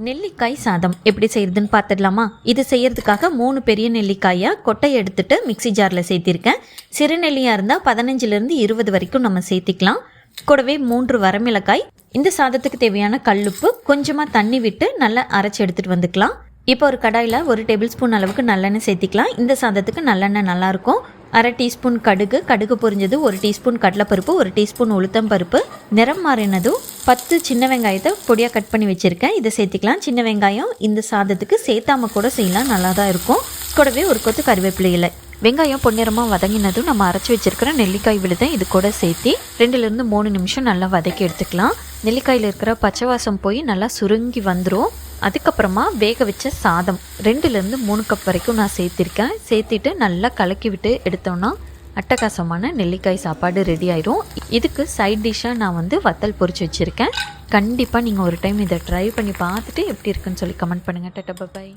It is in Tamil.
நெல்லிக்காய் சாதம் எப்படி செய்யறதுன்னு பார்த்துடலாமா? இது செய்யறதுக்காக 3 பெரிய நெல்லிக்காயை கொட்டையை எடுத்துட்டு மிக்சி ஜாரில் சேர்த்திருக்கேன். சிறு நெல்லியாக இருந்தால் 15லேருந்து 20 வரைக்கும் நம்ம சேர்த்திக்கலாம். கூடவே 3 வரமிளகாய். இந்த சாதத்துக்கு தேவையான கல்லுப்பு, கொஞ்சமாக தண்ணி விட்டு நல்லா அரைச்சி எடுத்துகிட்டு வந்துக்கலாம். இப்போ ஒரு கடாயில் 1 டேபிள் ஸ்பூன் அளவுக்கு நல்லெண்ணெய் சேர்த்திக்கலாம். இந்த சாதத்துக்கு நல்லெண்ணெய் நல்லாயிருக்கும். 1/2 டீஸ்பூன் கடுகு பொரிஞ்சது, 1 டீஸ்பூன் கடலைப்பருப்பு, 1 டீஸ்பூன் உளுத்தம் பருப்பு. நிறம் மாறினதும் 10 சின்ன வெங்காயத்தை பொடியாக கட் பண்ணி வச்சுருக்கேன், இதை சேர்த்திக்கலாம். சின்ன வெங்காயம் இந்த சாதத்துக்கு சேர்த்தாம கூட செய்யலாம், நல்லா தான் இருக்கும். கூடவே ஒரு கொத்து கருவேப்பிலை இலை. வெங்காயம் பொன்னிறமாக வதங்கினதும் நம்ம அரைச்சி வச்சிருக்கிற நெல்லிக்காய் விழுதை இது கூட சேர்த்தி 2லேருந்து 3 நிமிஷம் நல்லா வதக்கி எடுத்துக்கலாம். நெல்லிக்காயில் இருக்கிற பச்சை வாசம் போய் நல்லா சுருங்கி வந்துடும். அதுக்கப்புறமா வேக வச்ச சாதம் 2லேருந்து 3 கப் வரைக்கும் நான் சேர்த்திருக்கேன். சேர்த்திட்டு நல்லா கலக்கி விட்டு எடுத்தோன்னா அட்டகாசமான நெல்லிக்காய் சாப்பாடு ரெடி ஆயிரும். இதுக்கு சைட் டிஷ்ஷாக நான் வத்தல் பொரிச்சு வச்சுருக்கேன். கண்டிப்பாக நீங்கள் ஒரு டைம் இதை ட்ரை பண்ணி பார்த்துட்டு எப்படி இருக்குன்னு சொல்லி கமெண்ட் பண்ணுங்கள். டாடா, பை.